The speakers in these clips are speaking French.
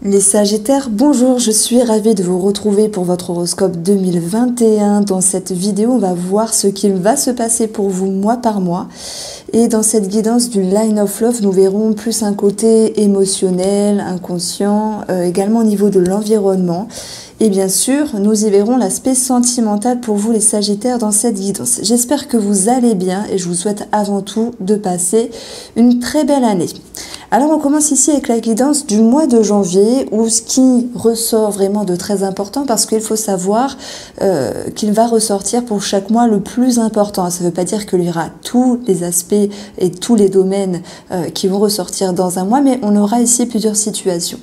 Les Sagittaires, bonjour, je suis ravie de vous retrouver pour votre horoscope 2021. Dans cette vidéo, on va voir ce qu'il va se passer pour vous mois par mois. Et dans cette guidance du Line of Love, nous verrons plus un côté émotionnel, inconscient, également au niveau de l'environnement. Et bien sûr, nous y verrons l'aspect sentimental pour vous les Sagittaires dans cette guidance. J'espère que vous allez bien et je vous souhaite avant tout de passer une très belle année. Alors on commence ici avec la guidance du mois de janvier où ce qui ressort vraiment de très important parce qu'il faut savoir qu'il va ressortir pour chaque mois le plus important. Ça ne veut pas dire qu'il y aura tous les aspects et tous les domaines qui vont ressortir dans un mois, mais on aura ici plusieurs situations.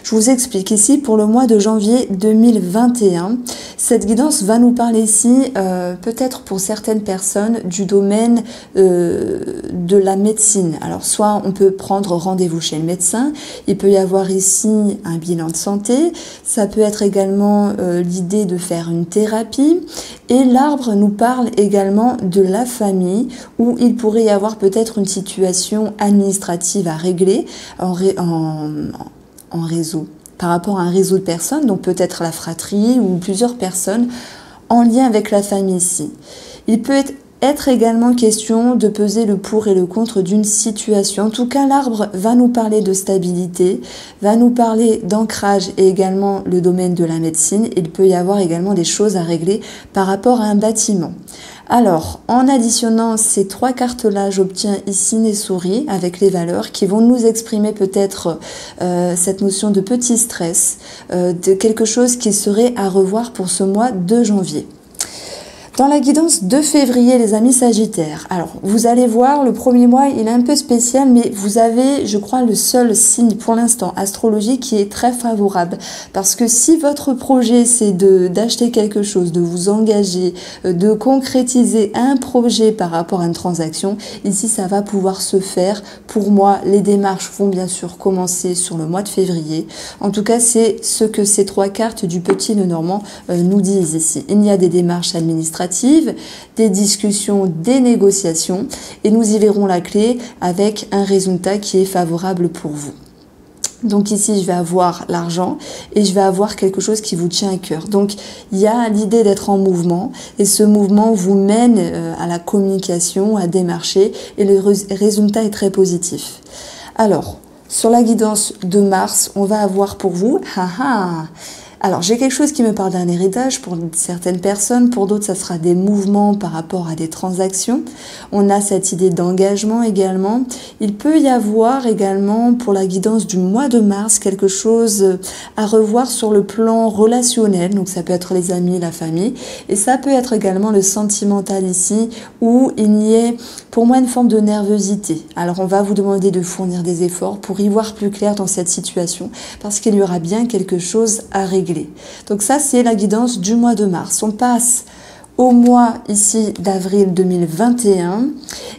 Je vous explique ici pour le mois de janvier 2021. Cette guidance va nous parler ici peut-être pour certaines personnes du domaine de la médecine. Alors soit on peut prendre rendez-vous chez le médecin, il peut y avoir ici un bilan de santé, ça peut être également l'idée de faire une thérapie et l'arbre nous parle également de la famille où il pourrait y avoir peut-être une situation administrative à régler en réseau, par rapport à un réseau de personnes, donc peut-être la fratrie ou plusieurs personnes en lien avec la famille ici. Il peut être également question de peser le pour et le contre d'une situation. En tout cas, l'arbre va nous parler de stabilité, va nous parler d'ancrage et également le domaine de la médecine. Il peut y avoir également des choses à régler par rapport à un bâtiment. Alors, en additionnant ces trois cartes-là, j'obtiens ici des souris avec les valeurs qui vont nous exprimer peut-être cette notion de petit stress, de quelque chose qui serait à revoir pour ce mois de janvier. Dans la guidance de février, les amis Sagittaires, alors vous allez voir, le premier mois, il est un peu spécial, mais vous avez, je crois, le seul signe pour l'instant astrologique qui est très favorable. Parce que si votre projet, c'est d'acheter quelque chose, de vous engager, de concrétiser un projet par rapport à une transaction, ici, ça va pouvoir se faire. Pour moi, les démarches vont bien sûr commencer sur le mois de février. En tout cas, c'est ce que ces trois cartes du petit Lenormand nous disent ici. Il y a des démarches administratives, des discussions, des négociations et nous y verrons la clé avec un résultat qui est favorable pour vous. Donc ici, je vais avoir l'argent et je vais avoir quelque chose qui vous tient à cœur. Donc, il y a l'idée d'être en mouvement et ce mouvement vous mène à la communication, à démarcher et le résultat est très positif. Alors, sur la guidance de Mars, on va avoir pour vous... Alors, j'ai quelque chose qui me parle d'un héritage pour certaines personnes, pour d'autres, ça sera des mouvements par rapport à des transactions. On a cette idée d'engagement également. Il peut y avoir également, pour la guidance du mois de mars, quelque chose à revoir sur le plan relationnel. Donc, ça peut être les amis, la famille. Et ça peut être également le sentimental ici, où il y ait, pour moi, une forme de nervosité. Alors, on va vous demander de fournir des efforts pour y voir plus clair dans cette situation, parce qu'il y aura bien quelque chose à régler. Donc ça, c'est la guidance du mois de mars. On passe au mois ici d'avril 2021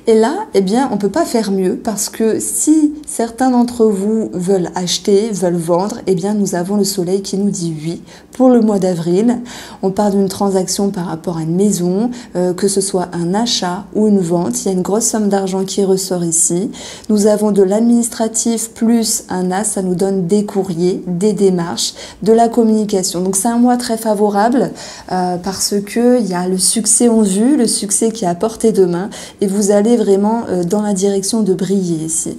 et là, eh bien, on peut pas faire mieux parce que si certains d'entre vous veulent acheter, veulent vendre, eh bien, nous avons le soleil qui nous dit oui pour le mois d'avril. On parle d'une transaction par rapport à une maison, que ce soit un achat ou une vente. Il y a une grosse somme d'argent qui ressort ici. Nous avons de l'administratif plus un as, ça nous donne des courriers, des démarches, de la communication. Donc c'est un mois très favorable parce que il y a le succès en vue, le succès qui est à portée de main et vous allez vraiment dans la direction de briller ici.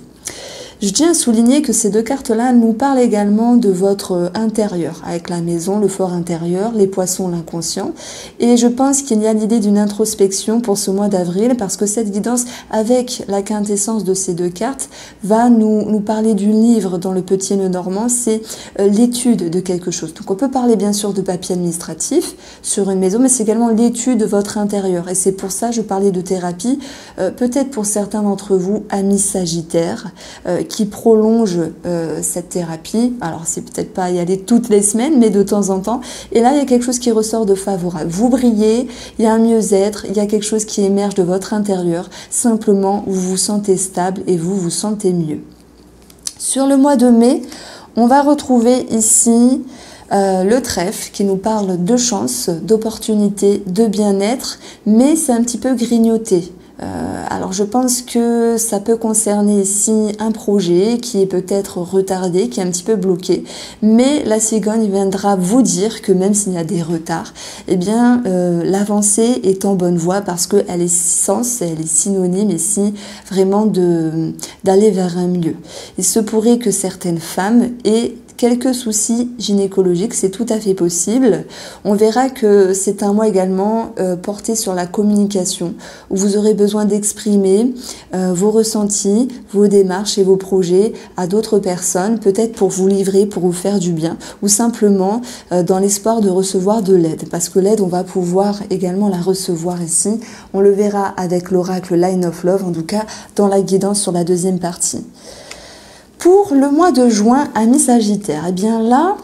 Je tiens à souligner que ces deux cartes-là nous parlent également de votre intérieur, avec la maison, le fort intérieur, les poissons, l'inconscient. Et je pense qu'il y a l'idée d'une introspection pour ce mois d'avril, parce que cette guidance, avec la quintessence de ces deux cartes, va nous parler du livre dans le petit Lenormand, c'est l'étude de quelque chose. Donc on peut parler bien sûr de papier administratif sur une maison, mais c'est également l'étude de votre intérieur. Et c'est pour ça que je parlais de thérapie, peut-être pour certains d'entre vous, amis Sagittaires, qui prolonge cette thérapie. Alors, c'est peut-être pas y aller toutes les semaines, mais de temps en temps. Et là, il y a quelque chose qui ressort de favorable. Vous brillez, il y a un mieux-être, il y a quelque chose qui émerge de votre intérieur. Simplement, vous vous sentez stable et vous vous sentez mieux. Sur le mois de mai, on va retrouver ici le trèfle qui nous parle de chance, d'opportunité, de bien-être, mais c'est un petit peu grignoté. Alors je pense que ça peut concerner ici un projet qui est peut-être retardé, qui est un petit peu bloqué, mais la cigogne viendra vous dire que même s'il y a des retards, eh bien l'avancée est en bonne voie parce qu'elle est sens, elle est synonyme ici vraiment d'aller vers un mieux. Il se pourrait que certaines femmes aient quelques soucis gynécologiques, c'est tout à fait possible. On verra que c'est un mois également porté sur la communication, où vous aurez besoin d'exprimer vos ressentis, vos démarches et vos projets à d'autres personnes, peut-être pour vous livrer, pour vous faire du bien, ou simplement dans l'espoir de recevoir de l'aide. Parce que l'aide, on va pouvoir également la recevoir ici. On le verra avec l'oracle Line of Love, en tout cas dans la guidance sur la deuxième partie. Pour le mois de juin, Amis Sagittaire, eh bien là,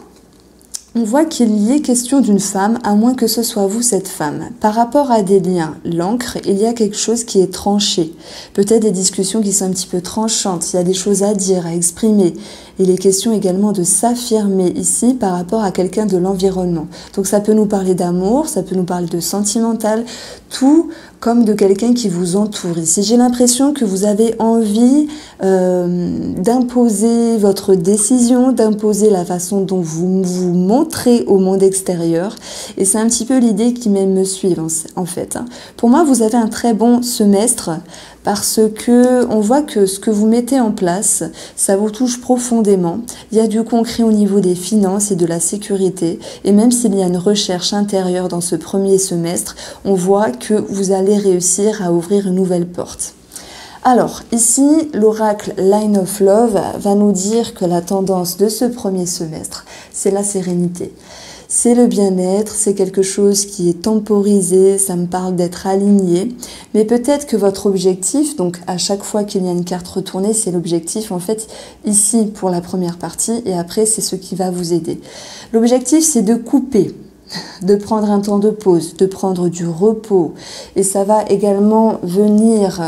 on voit qu'il y est question d'une femme, à moins que ce soit vous cette femme. Par rapport à des liens, l'encre, il y a quelque chose qui est tranché. Peut-être des discussions qui sont un petit peu tranchantes, il y a des choses à dire, à exprimer. Il est question également de s'affirmer ici par rapport à quelqu'un de l'environnement. Donc ça peut nous parler d'amour, ça peut nous parler de sentimental, tout comme de quelqu'un qui vous entoure. Ici, j'ai l'impression que vous avez envie d'imposer votre décision, d'imposer la façon dont vous vous montrez au monde extérieur. Et c'est un petit peu l'idée qui même me suit en fait. Pour moi, vous avez un très bon semestre parce que on voit que ce que vous mettez en place, ça vous touche profondément. Il y a du concret au niveau des finances et de la sécurité. Et même s'il y a une recherche intérieure dans ce premier semestre, on voit que vous allez réussir à ouvrir une nouvelle porte. Alors, ici, l'oracle Line of Love va nous dire que la tendance de ce premier semestre, c'est la sérénité. C'est le bien-être, c'est quelque chose qui est temporisé, ça me parle d'être aligné. Mais peut-être que votre objectif, donc à chaque fois qu'il y a une carte retournée, c'est l'objectif en fait ici pour la première partie et après c'est ce qui va vous aider. L'objectif c'est de couper, de prendre un temps de pause, de prendre du repos. Et ça va également venir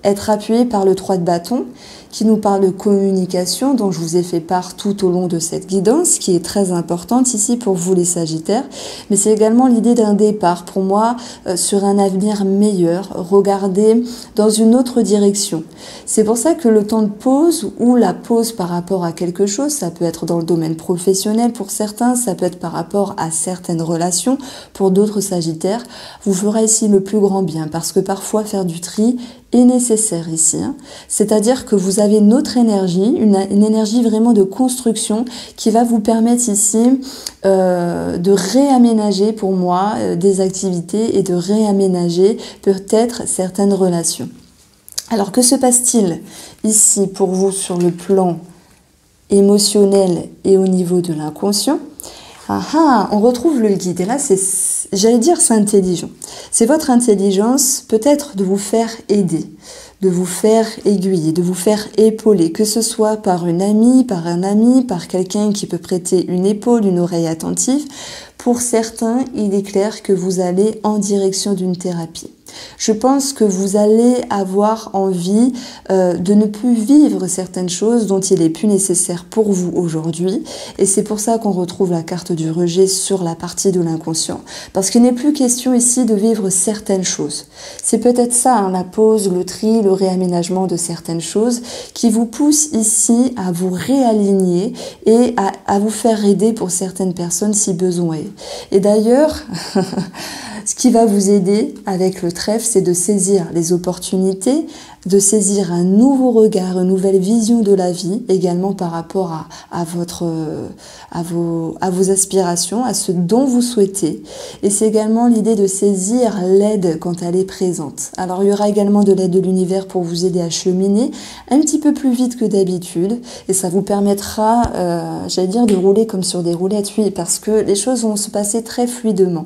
être appuyé par le 3 de bâton qui nous parle de communication dont je vous ai fait part tout au long de cette guidance qui est très importante ici pour vous les Sagittaires, mais c'est également l'idée d'un départ pour moi sur un avenir meilleur, regarder dans une autre direction. C'est pour ça que le temps de pause ou la pause par rapport à quelque chose, ça peut être dans le domaine professionnel pour certains, ça peut être par rapport à certaines relations pour d'autres Sagittaires, vous fera ici le plus grand bien parce que parfois faire du tri est nécessaire ici. C'est-à-dire que vous avez une autre énergie, une énergie vraiment de construction qui va vous permettre ici de réaménager pour moi des activités et de réaménager peut-être certaines relations. Alors que se passe-t-il ici pour vous sur le plan émotionnel et au niveau de l'inconscient? On retrouve le guide et là j'allais dire c'est intelligent. C'est votre intelligence peut-être de vous faire aider, de vous faire aiguiller, de vous faire épauler, que ce soit par une amie, par un ami, par quelqu'un qui peut prêter une épaule, une oreille attentive. Pour certains, il est clair que vous allez en direction d'une thérapie. Je pense que vous allez avoir envie de ne plus vivre certaines choses dont il est plus nécessaire pour vous aujourd'hui. Et c'est pour ça qu'on retrouve la carte du rejet sur la partie de l'inconscient. Parce qu'il n'est plus question ici de vivre certaines choses. C'est peut-être ça, la pause, le tri, le réaménagement de certaines choses qui vous poussent ici à vous réaligner et à vous faire aider pour certaines personnes si besoin est. Et d'ailleurs, ce qui va vous aider avec le trèfle, c'est de saisir les opportunités, de saisir un nouveau regard, une nouvelle vision de la vie, également par rapport à vos aspirations, à ce dont vous souhaitez. Et c'est également l'idée de saisir l'aide quand elle est présente. Alors il y aura également de l'aide de l'univers pour vous aider à cheminer un petit peu plus vite que d'habitude. Et ça vous permettra, j'allais dire, de rouler comme sur des roulettes, oui, parce que les choses vont se passer très fluidement.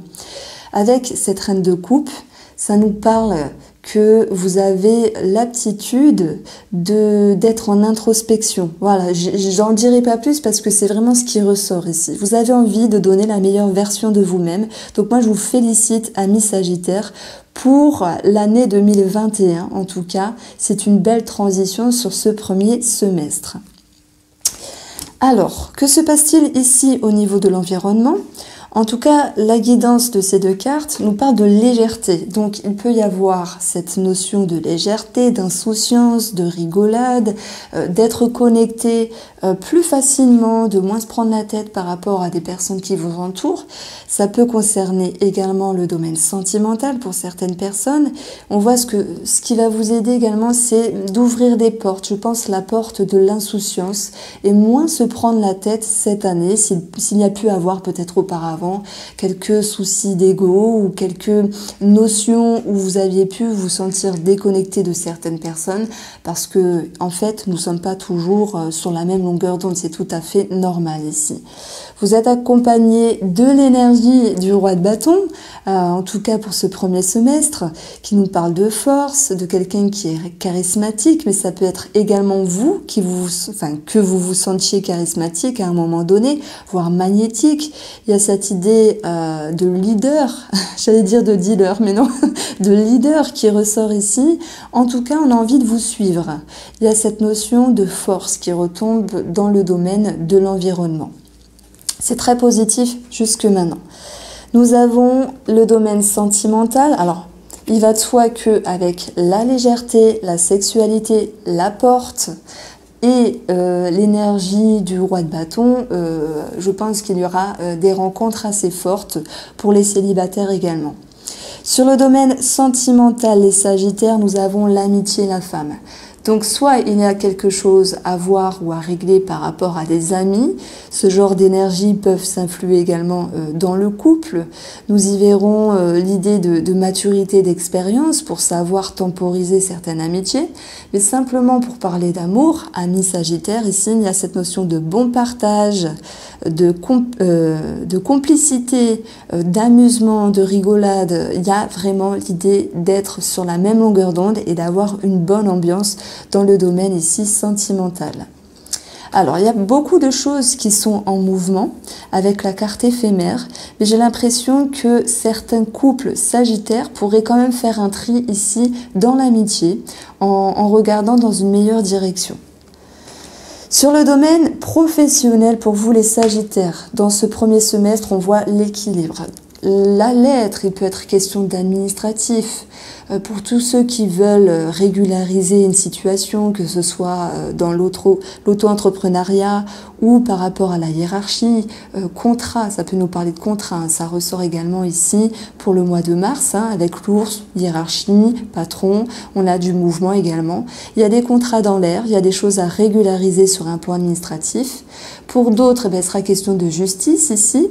Avec cette reine de coupe, ça nous parle que vous avez l'aptitude d'être en introspection. Voilà, j'en dirai pas plus parce que c'est vraiment ce qui ressort ici. Vous avez envie de donner la meilleure version de vous-même. Donc moi, je vous félicite, amis Sagittaires, pour l'année 2021. En tout cas, c'est une belle transition sur ce premier semestre. Alors, que se passe-t-il ici au niveau de l'environnement ? En tout cas, la guidance de ces deux cartes nous parle de légèreté. Donc, il peut y avoir cette notion de légèreté, d'insouciance, de rigolade, d'être connecté plus facilement, de moins se prendre la tête par rapport à des personnes qui vous entourent. Ça peut concerner également le domaine sentimental pour certaines personnes. On voit ce qui va vous aider également, c'est d'ouvrir des portes. Je pense la porte de l'insouciance et moins se prendre la tête cette année, s'il y a pu avoir peut-être auparavant quelques soucis d'ego ou quelques notions où vous aviez pu vous sentir déconnecté de certaines personnes, parce que en fait nous ne sommes pas toujours sur la même longueur d'onde, c'est tout à fait normal ici. Vous êtes accompagné de l'énergie du roi de bâton, en tout cas pour ce premier semestre, qui nous parle de force, de quelqu'un qui est charismatique, mais ça peut être également vous, que vous vous sentiez charismatique à un moment donné, voire magnétique. Il y a cette idée de leader, j'allais dire de dealer, mais non, de leader qui ressort ici. En tout cas, on a envie de vous suivre. Il y a cette notion de force qui retombe dans le domaine de l'environnement. C'est très positif jusque maintenant. Nous avons le domaine sentimental. Alors, il va de soi qu'avec la légèreté, la sexualité, la porte et l'énergie du roi de bâton, je pense qu'il y aura des rencontres assez fortes pour les célibataires également. Sur le domaine sentimental, les Sagittaires, nous avons l'amitié et la femme. Donc soit il y a quelque chose à voir ou à régler par rapport à des amis, ce genre d'énergie peuvent s'influer également dans le couple. Nous y verrons l'idée de maturité, d'expérience pour savoir temporiser certaines amitiés, mais simplement pour parler d'amour, amis Sagittaires, ici il y a cette notion de bon partage, de complicité, d'amusement, de rigolade. Il y a vraiment l'idée d'être sur la même longueur d'onde et d'avoir une bonne ambiance dans le domaine ici sentimental. Alors, il y a beaucoup de choses qui sont en mouvement avec la carte éphémère, mais j'ai l'impression que certains couples sagittaires pourraient quand même faire un tri ici dans l'amitié en regardant dans une meilleure direction. Sur le domaine professionnel pour vous les Sagittaires, dans ce premier semestre, on voit l'équilibre. La lettre, il peut être question d'administratif. Pour tous ceux qui veulent régulariser une situation, que ce soit dans l'auto-entrepreneuriat ou par rapport à la hiérarchie, contrat, ça peut nous parler de contrat, ça ressort également ici pour le mois de mars, avec l'ours, hiérarchie, patron, on a du mouvement également. Il y a des contrats dans l'air, il y a des choses à régulariser sur un plan administratif. Pour d'autres, il sera question de justice ici.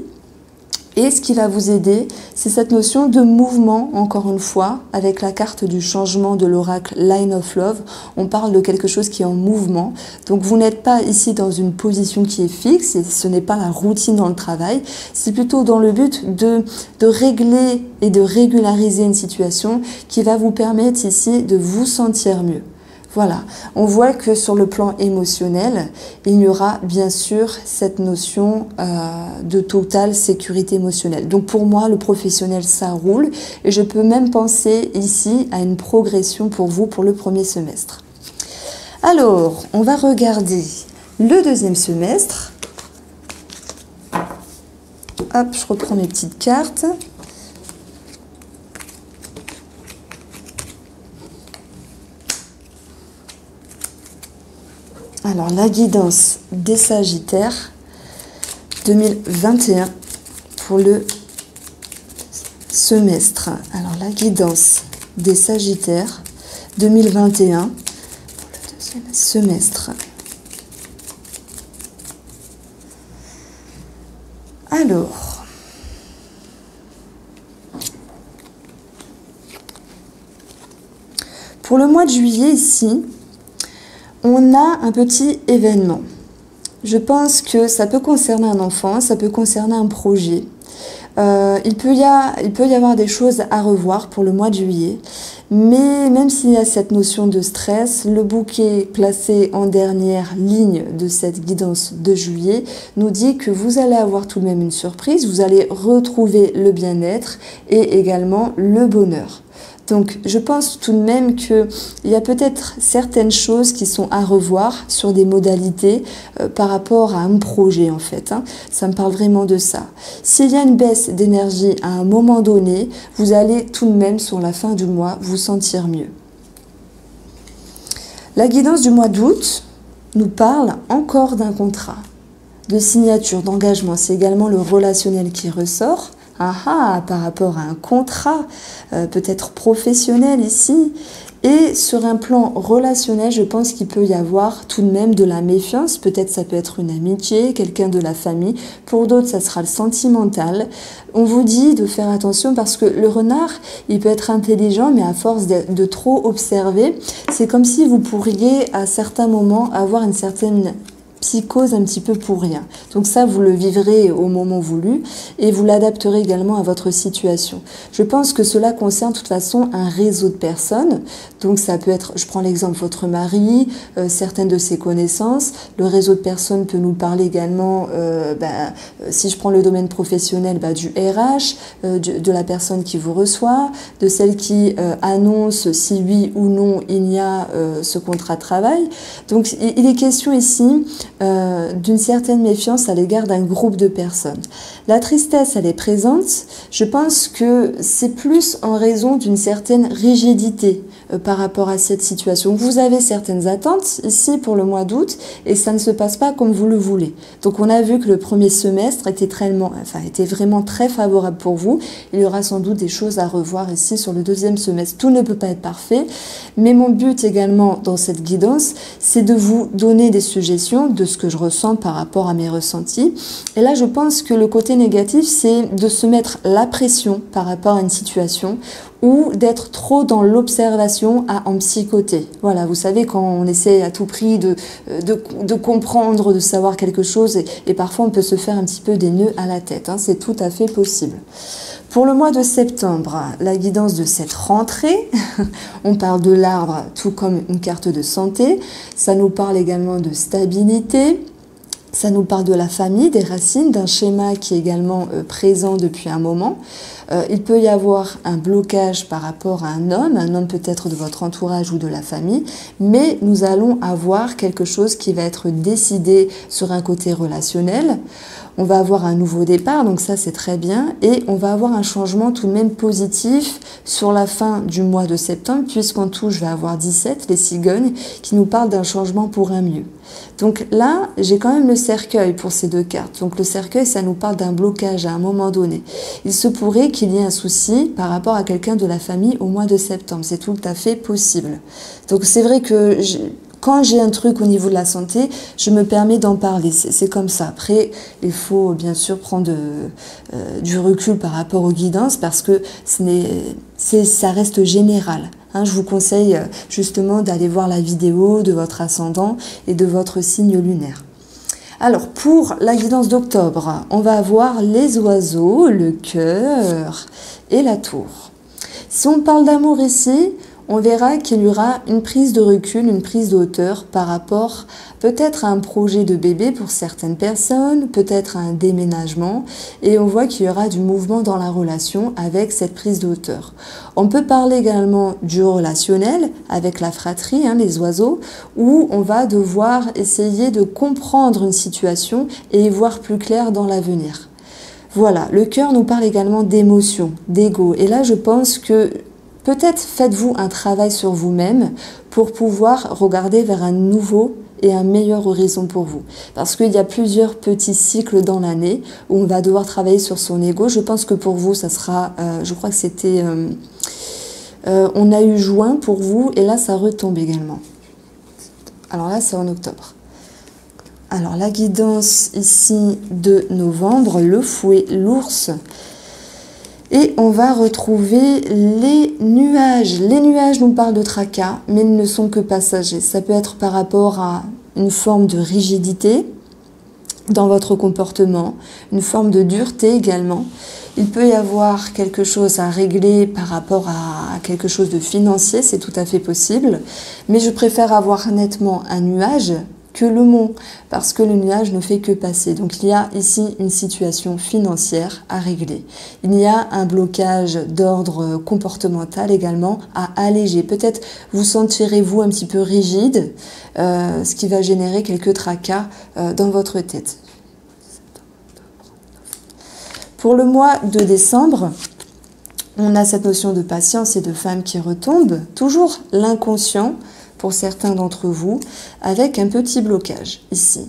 Et ce qui va vous aider, c'est cette notion de mouvement, encore une fois, avec la carte du changement de l'oracle Line of Love. On parle de quelque chose qui est en mouvement. Donc vous n'êtes pas ici dans une position qui est fixe, et ce n'est pas la routine dans le travail. C'est plutôt dans le but de régler et de régulariser une situation qui va vous permettre ici de vous sentir mieux. Voilà, on voit que sur le plan émotionnel, il y aura bien sûr cette notion de totale sécurité émotionnelle. Donc pour moi, le professionnel, ça roule. Et je peux même penser ici à une progression pour vous pour le premier semestre. Alors, on va regarder le deuxième semestre. Hop, je reprends mes petites cartes. Alors, la guidance des Sagittaires 2021 pour le semestre. Alors, la guidance des Sagittaires 2021 pour le deuxième semestre. Alors, pour le mois de juillet ici, on a un petit événement. Je pense que ça peut concerner un enfant, ça peut concerner un projet. Il peut y avoir des choses à revoir pour le mois de juillet. Mais même s'il y a cette notion de stress, le bouquet placé en dernière ligne de cette guidance de juillet nous dit que vous allez avoir tout de même une surprise, vous allez retrouver le bien-être et également le bonheur. Donc je pense tout de même qu'il y a peut-être certaines choses qui sont à revoir sur des modalités par rapport à un projet en fait. Ça me parle vraiment de ça. S'il y a une baisse d'énergie à un moment donné, vous allez tout de même sur la fin du mois vous sentir mieux. La guidance du mois d'août nous parle encore d'un contrat, de signature, d'engagement. C'est également le relationnel qui ressort. Par rapport à un contrat, peut-être professionnel ici. Et sur un plan relationnel, je pense qu'il peut y avoir tout de même de la méfiance. Peut-être ça peut être une amitié, quelqu'un de la famille. Pour d'autres, ça sera le sentimental. On vous dit de faire attention parce que le renard, il peut être intelligent, mais à force de trop observer, c'est comme si vous pourriez à certains moments avoir une certaine psychose un petit peu pour rien. Donc ça, vous le vivrez au moment voulu et vous l'adapterez également à votre situation. Je pense que cela concerne de toute façon un réseau de personnes. Donc ça peut être, je prends l'exemple, votre mari, certaines de ses connaissances. Le réseau de personnes peut nous parler également, si je prends le domaine professionnel, du RH, de la personne qui vous reçoit, de celle qui annonce si oui ou non il y a ce contrat de travail. Donc il est question ici d'une certaine méfiance à l'égard d'un groupe de personnes. La tristesse, elle est présente. Je pense que c'est plus en raison d'une certaine rigidité par rapport à cette situation. Vous avez certaines attentes ici pour le mois d'août et ça ne se passe pas comme vous le voulez. Donc on a vu que le premier semestre était vraiment très favorable pour vous. Il y aura sans doute des choses à revoir ici sur le deuxième semestre. Tout ne peut pas être parfait, mais mon but également dans cette guidance, c'est de vous donner des suggestions de ce que je ressens par rapport à mes ressentis. Et là, je pense que le côté négatif, c'est de se mettre la pression par rapport à une situation ou d'être trop dans l'observation à en psychoter. Voilà, vous savez, quand on essaie à tout prix de comprendre, de savoir quelque chose, et parfois on peut se faire un petit peu des nœuds à la tête. C'est tout à fait possible. Pour le mois de septembre, la guidance de cette rentrée, on parle de l'arbre tout comme une carte de santé, ça nous parle également de stabilité, ça nous parle de la famille, des racines, d'un schéma qui est également présent depuis un moment. Il peut y avoir un blocage par rapport à un homme peut-être de votre entourage ou de la famille, mais nous allons avoir quelque chose qui va être décidé sur un côté relationnel. On va avoir un nouveau départ, donc ça c'est très bien, et on va avoir un changement tout de même positif sur la fin du mois de septembre, puisqu'en tout je vais avoir 17, les cigognes, qui nous parlent d'un changement pour un mieux. Donc là, j'ai quand même le cercueil pour ces deux cartes. Donc le cercueil, ça nous parle d'un blocage à un moment donné. Il se pourrait qu'il y ait un souci par rapport à quelqu'un de la famille au mois de septembre. C'est tout à fait possible. Donc c'est vrai que quand j'ai un truc au niveau de la santé, je me permets d'en parler. C'est comme ça. Après, il faut bien sûr prendre du recul par rapport aux guidances parce que ça reste général. Je vous conseille justement d'aller voir la vidéo de votre ascendant et de votre signe lunaire. Alors, pour la guidance d'octobre, on va avoir les oiseaux, le cœur et la tour. Si on parle d'amour ici, on verra qu'il y aura une prise de recul, une prise de hauteur par rapport peut-être à un projet de bébé pour certaines personnes, peut-être à un déménagement, et on voit qu'il y aura du mouvement dans la relation avec cette prise de hauteur. On peut parler également du relationnel avec la fratrie, les oiseaux, où on va devoir essayer de comprendre une situation et y voir plus clair dans l'avenir. Voilà, le cœur nous parle également d'émotion, d'ego, et là je pense que peut-être faites-vous un travail sur vous-même pour pouvoir regarder vers un nouveau et un meilleur horizon pour vous. Parce qu'il y a plusieurs petits cycles dans l'année où on va devoir travailler sur son ego. Je pense que pour vous, ça sera, je crois que c'était, on a eu juin pour vous et là, ça retombe également. Alors là, c'est en octobre. Alors la guidance ici de novembre, le fouet, l'ours. Et on va retrouver les nuages. Les nuages nous parlent de tracas, mais ils ne sont que passagers. Ça peut être par rapport à une forme de rigidité dans votre comportement, une forme de dureté également. Il peut y avoir quelque chose à régler par rapport à quelque chose de financier, c'est tout à fait possible. Mais je préfère avoir nettement un nuage que le mont, parce que le nuage ne fait que passer. Donc il y a ici une situation financière à régler. Il y a un blocage d'ordre comportemental également à alléger. Peut-être vous sentirez-vous un petit peu rigide, ce qui va générer quelques tracas dans votre tête. Pour le mois de décembre, on a cette notion de patience et de femme qui retombe, toujours l'inconscient pour certains d'entre vous, avec un petit blocage ici.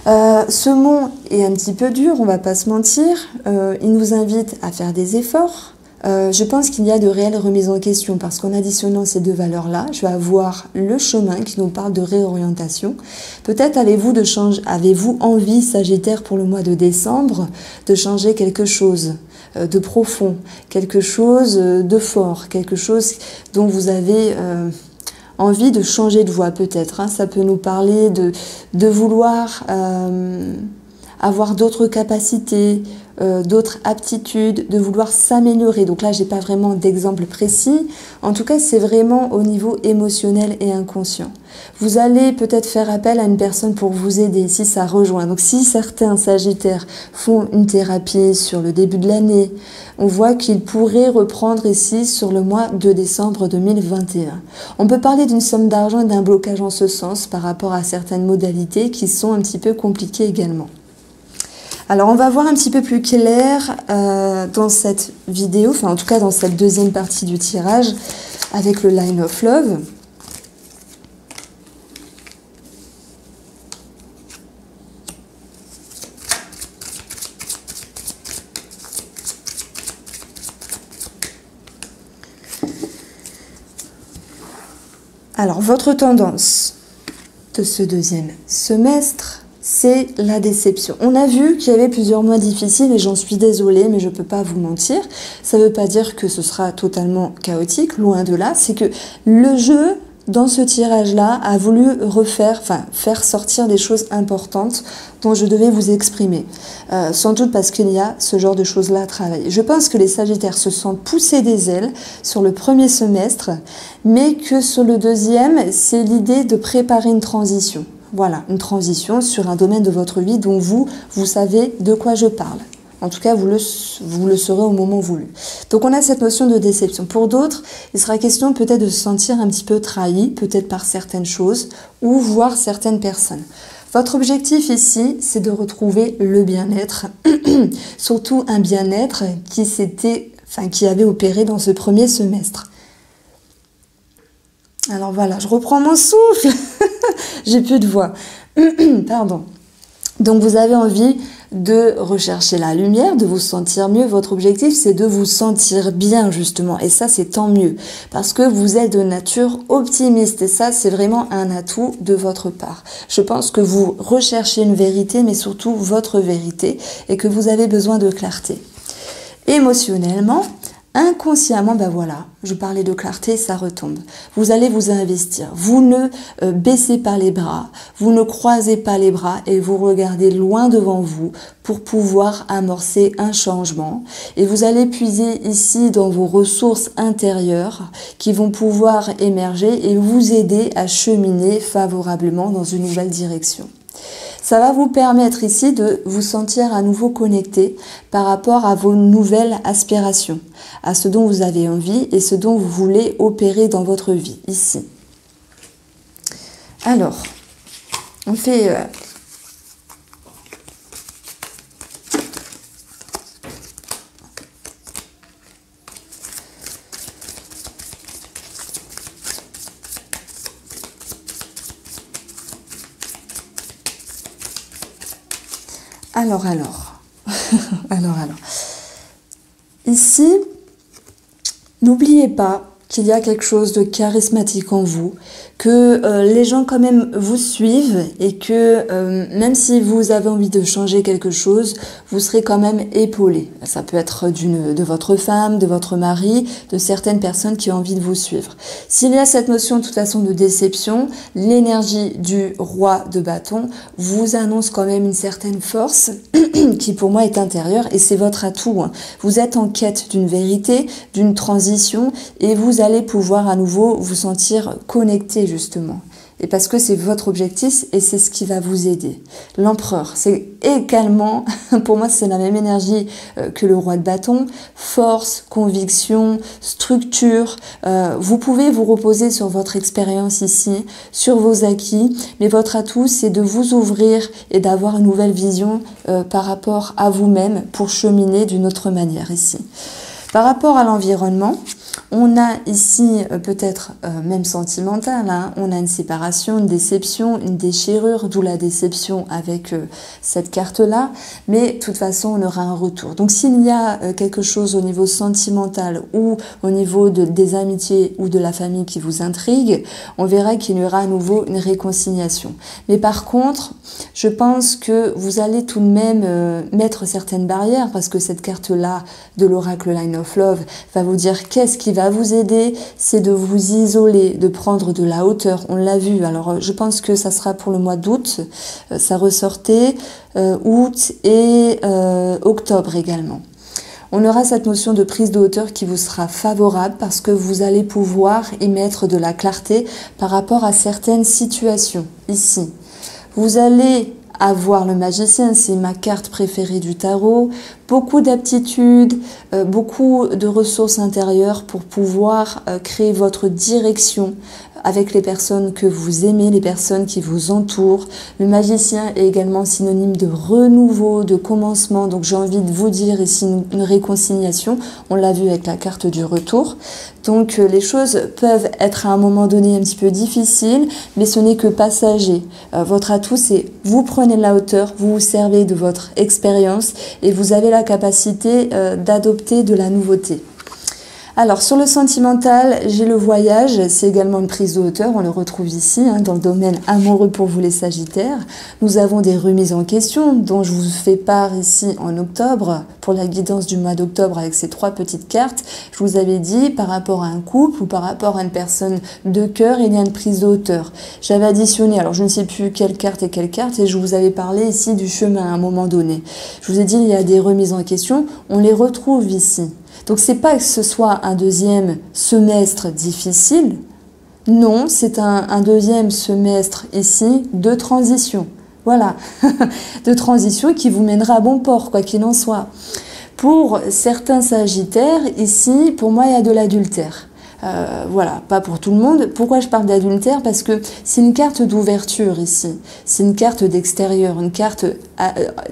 Ce mont est un petit peu dur, on va pas se mentir, il nous invite à faire des efforts. Je pense qu'il y a de réelles remises en question parce qu'en additionnant ces deux valeurs-là, je vais avoir le chemin qui nous parle de réorientation. Peut-être avez-vous envie, Sagittaire, pour le mois de décembre, de changer quelque chose de profond, quelque chose de fort, quelque chose dont vous avez envie de changer de voie peut-être. Hein. Ça peut nous parler de vouloir avoir d'autres capacités, d'autres aptitudes, de vouloir s'améliorer. Donc là, j'ai pas vraiment d'exemple précis. En tout cas, c'est vraiment au niveau émotionnel et inconscient. Vous allez peut-être faire appel à une personne pour vous aider si ça rejoint. Donc si certains Sagittaires font une thérapie sur le début de l'année, on voit qu'ils pourraient reprendre ici sur le mois de décembre 2021. On peut parler d'une somme d'argent et d'un blocage en ce sens par rapport à certaines modalités qui sont un petit peu compliquées également. Alors on va voir un petit peu plus clair dans cette vidéo, enfin en tout cas dans cette deuxième partie du tirage avec le Line of Love. Alors votre tendance de ce deuxième semestre, c'est la déception. On a vu qu'il y avait plusieurs mois difficiles et j'en suis désolée, mais je ne peux pas vous mentir. Ça ne veut pas dire que ce sera totalement chaotique, loin de là. C'est que le jeu, dans ce tirage-là, a voulu faire sortir des choses importantes dont je devais vous exprimer. Sans doute parce qu'il y a ce genre de choses-là à travailler. Je pense que les Sagittaires se sentent poussés des ailes sur le premier semestre, mais que sur le deuxième, c'est l'idée de préparer une transition. Voilà, une transition sur un domaine de votre vie dont vous savez de quoi je parle. En tout cas, vous le saurez au moment voulu. Donc, on a cette notion de déception. Pour d'autres, il sera question peut-être de se sentir un petit peu trahi, peut-être par certaines choses, ou voir certaines personnes. Votre objectif ici, c'est de retrouver le bien-être, surtout un bien-être qui avait opéré dans ce premier semestre. Alors voilà, je reprends mon souffle. J'ai plus de voix. Pardon. Donc vous avez envie de rechercher la lumière, de vous sentir mieux. Votre objectif, c'est de vous sentir bien, justement. Et ça, c'est tant mieux. Parce que vous êtes de nature optimiste. Et ça, c'est vraiment un atout de votre part. Je pense que vous recherchez une vérité, mais surtout votre vérité. Et que vous avez besoin de clarté. Émotionnellement, inconsciemment, ben voilà, je parlais de clarté, ça retombe. Vous allez vous investir. Vous ne baissez pas les bras, vous ne croisez pas les bras et vous regardez loin devant vous pour pouvoir amorcer un changement. Et vous allez puiser ici dans vos ressources intérieures qui vont pouvoir émerger et vous aider à cheminer favorablement dans une nouvelle direction. Ça va vous permettre ici de vous sentir à nouveau connecté par rapport à vos nouvelles aspirations, à ce dont vous avez envie et ce dont vous voulez opérer dans votre vie, ici. Alors, on fait... Alors. Ici, n'oubliez pas qu'il y a quelque chose de charismatique en vous, que les gens quand même vous suivent et que même si vous avez envie de changer quelque chose, vous serez quand même épaulé. Ça peut être de votre femme, de votre mari, de certaines personnes qui ont envie de vous suivre. S'il y a cette notion de toute façon de déception, l'énergie du roi de bâton vous annonce quand même une certaine force qui pour moi est intérieure et c'est votre atout. Vous êtes en quête d'une vérité, d'une transition et vous allez pouvoir à nouveau vous sentir connecté justement. Et parce que c'est votre objectif et c'est ce qui va vous aider. L'empereur, c'est également, pour moi c'est la même énergie que le roi de bâton, force, conviction, structure. Vous pouvez vous reposer sur votre expérience ici, sur vos acquis, mais votre atout c'est de vous ouvrir et d'avoir une nouvelle vision par rapport à vous-même pour cheminer d'une autre manière ici. Par rapport à l'environnement, on a ici peut-être même sentimental, hein, on a une séparation, une déception, une déchirure, d'où la déception avec cette carte-là, mais de toute façon on aura un retour. Donc s'il y a quelque chose au niveau sentimental ou au niveau des amitiés ou de la famille qui vous intrigue, on verra qu'il y aura à nouveau une réconciliation. Mais par contre, je pense que vous allez tout de même mettre certaines barrières parce que cette carte-là de l'oracle Line of Love va vous dire qu'est-ce qui va vous aider, c'est de vous isoler, de prendre de la hauteur, on l'a vu. Alors je pense que ça sera pour le mois d'août, ça ressortait, août et octobre également. On aura cette notion de prise de hauteur qui vous sera favorable parce que vous allez pouvoir y mettre de la clarté par rapport à certaines situations ici. Vous allez avoir le magicien, c'est ma carte préférée du tarot, beaucoup d'aptitudes, beaucoup de ressources intérieures pour pouvoir créer votre direction avec les personnes que vous aimez, les personnes qui vous entourent. Le magicien est également synonyme de renouveau, de commencement, donc j'ai envie de vous dire ici une réconciliation, on l'a vu avec la carte du retour. Donc les choses peuvent être à un moment donné un petit peu difficiles, mais ce n'est que passager. Votre atout, c'est vous prenez de la hauteur, vous vous servez de votre expérience et vous avez la capacité d'adopter de la nouveauté. Alors sur le sentimental, j'ai le voyage, c'est également une prise de hauteur, on le retrouve ici hein, dans le domaine amoureux pour vous les Sagittaires. Nous avons des remises en question dont je vous fais part ici en octobre pour la guidance du mois d'octobre avec ces 3 petites cartes. Je vous avais dit par rapport à un couple ou par rapport à une personne de cœur, il y a une prise de hauteur. J'avais additionné, alors je ne sais plus quelle carte et je vous avais parlé ici du chemin à un moment donné. Je vous ai dit il y a des remises en question, on les retrouve ici. Donc c'est pas que ce soit un deuxième semestre difficile, non, c'est un deuxième semestre ici de transition. Voilà, de transition qui vous mènera à bon port, quoi qu'il en soit. Pour certains Sagittaires, ici, pour moi, il y a de l'adultère. Voilà, pas pour tout le monde. Pourquoi je parle d'adultère? Parce que c'est une carte d'ouverture ici. C'est une carte d'extérieur, une carte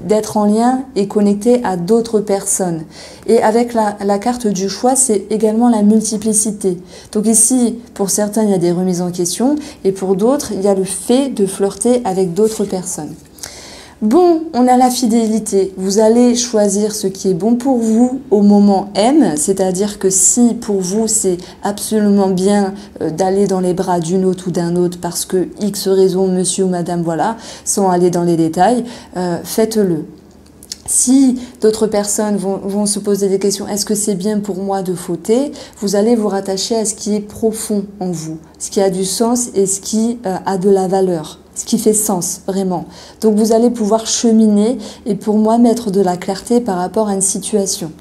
d'être en lien et connecté à d'autres personnes. Et avec la carte du choix, c'est également la multiplicité. Donc ici, pour certains, il y a des remises en question et pour d'autres, il y a le fait de flirter avec d'autres personnes. Bon, on a la fidélité. Vous allez choisir ce qui est bon pour vous au moment M, c'est-à-dire que si pour vous c'est absolument bien d'aller dans les bras d'une autre ou d'un autre parce que X raison, monsieur ou madame, voilà, sans aller dans les détails, faites-le. Si d'autres personnes vont se poser des questions, est-ce que c'est bien pour moi de fauter? Vous allez vous rattacher à ce qui est profond en vous, ce qui a du sens et ce qui a de la valeur. Ce qui fait sens, vraiment. Donc vous allez pouvoir cheminer et pour moi mettre de la clarté par rapport à une situation.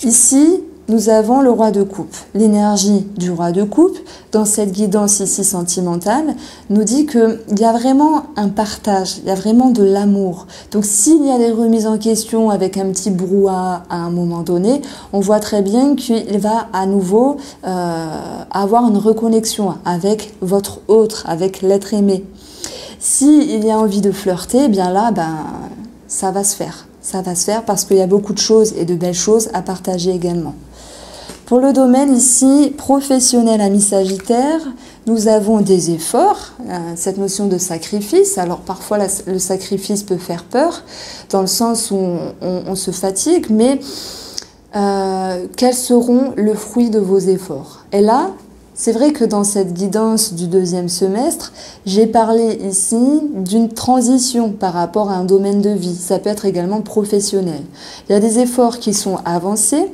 Ici, nous avons le roi de coupe. L'énergie du roi de coupe, dans cette guidance ici sentimentale, nous dit qu'il y a vraiment un partage, il y a vraiment de l'amour. Donc s'il y a des remises en question avec un petit brouhaha à un moment donné, on voit très bien qu'il va à nouveau avoir une reconnexion avec votre autre, avec l'être aimé. S'il y a envie de flirter, eh bien là, ça va se faire. Ça va se faire parce qu'il y a beaucoup de choses et de belles choses à partager également. Pour le domaine ici professionnel ami Sagittaire, nous avons des efforts, cette notion de sacrifice. Alors parfois le sacrifice peut faire peur dans le sens où on se fatigue, mais quels seront le fruit de vos efforts? Et là, c'est vrai que dans cette guidance du deuxième semestre, j'ai parlé ici d'une transition par rapport à un domaine de vie. Ça peut être également professionnel. Il y a des efforts qui sont avancés.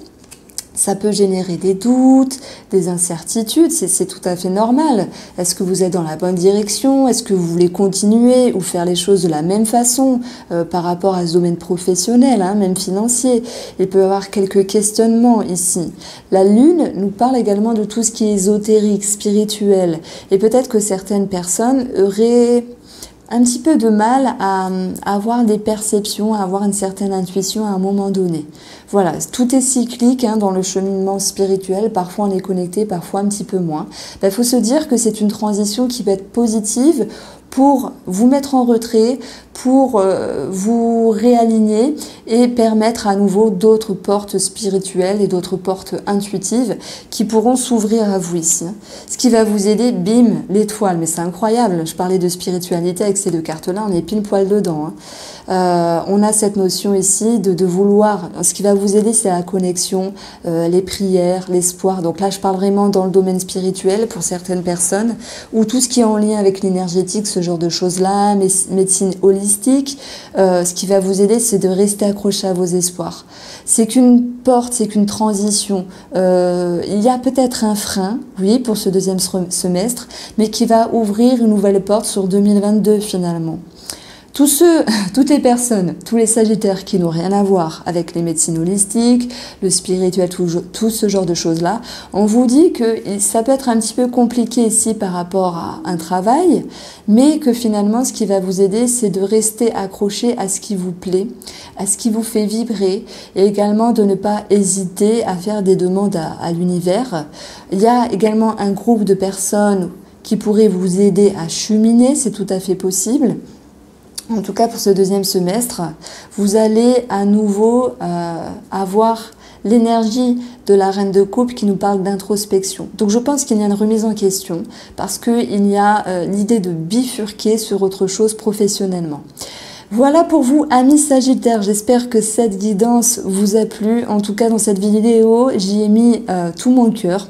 Ça peut générer des doutes, des incertitudes, c'est tout à fait normal. Est-ce que vous êtes dans la bonne direction? Est-ce que vous voulez continuer ou faire les choses de la même façon par rapport à ce domaine professionnel, hein, même financier? Il peut y avoir quelques questionnements ici. La Lune nous parle également de tout ce qui est ésotérique, spirituel. Et peut-être que certaines personnes auraient un petit peu de mal à avoir des perceptions, à avoir une certaine intuition à un moment donné. Voilà, tout est cyclique hein, dans le cheminement spirituel, parfois on est connecté, parfois un petit peu moins. Il faut se dire que c'est une transition qui peut être positive pour vous mettre en retrait, pour vous réaligner et permettre à nouveau d'autres portes spirituelles et d'autres portes intuitives qui pourront s'ouvrir à vous ici. Ce qui va vous aider, bim, l'étoile, mais c'est incroyable, je parlais de spiritualité avec ces deux cartes-là, on est pile poil dedans. Hein. On a cette notion ici de vouloir, ce qui va vous aider c'est la connexion, les prières, l'espoir, donc là je parle vraiment dans le domaine spirituel pour certaines personnes, ou tout ce qui est en lien avec l'énergétique, ce genre de choses-là, médecine holistique, ce qui va vous aider c'est de rester accroché à vos espoirs. C'est qu'une porte, c'est qu'une transition, il y a peut-être un frein, oui, pour ce deuxième semestre, mais qui va ouvrir une nouvelle porte sur 2022 finalement. Toutes les personnes, tous les sagittaires qui n'ont rien à voir avec les médecines holistiques, le spirituel, tout ce genre de choses-là, on vous dit que ça peut être un petit peu compliqué ici par rapport à un travail, mais que finalement, ce qui va vous aider, c'est de rester accroché à ce qui vous plaît, à ce qui vous fait vibrer, et également de ne pas hésiter à faire des demandes à l'univers. Il y a également un groupe de personnes qui pourraient vous aider à cheminer, c'est tout à fait possible. En tout cas, pour ce deuxième semestre, vous allez à nouveau avoir l'énergie de la reine de coupe qui nous parle d'introspection. Donc je pense qu'il y a une remise en question parce qu'il y a l'idée de bifurquer sur autre chose professionnellement. Voilà pour vous, amis Sagittaires, j'espère que cette guidance vous a plu. En tout cas, dans cette vidéo, j'y ai mis tout mon cœur.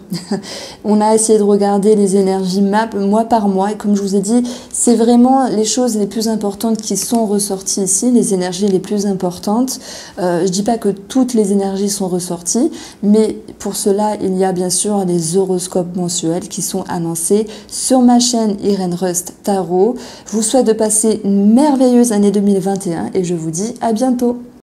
On a essayé de regarder les énergies map mois par mois. Et comme je vous ai dit, c'est vraiment les choses les plus importantes qui sont ressorties ici, les énergies les plus importantes. Je dis pas que toutes les énergies sont ressorties, mais pour cela, il y a bien sûr les horoscopes mensuels qui sont annoncés sur ma chaîne Irène Rust Tarot. Je vous souhaite de passer une merveilleuse année 2021 et je vous dis à bientôt.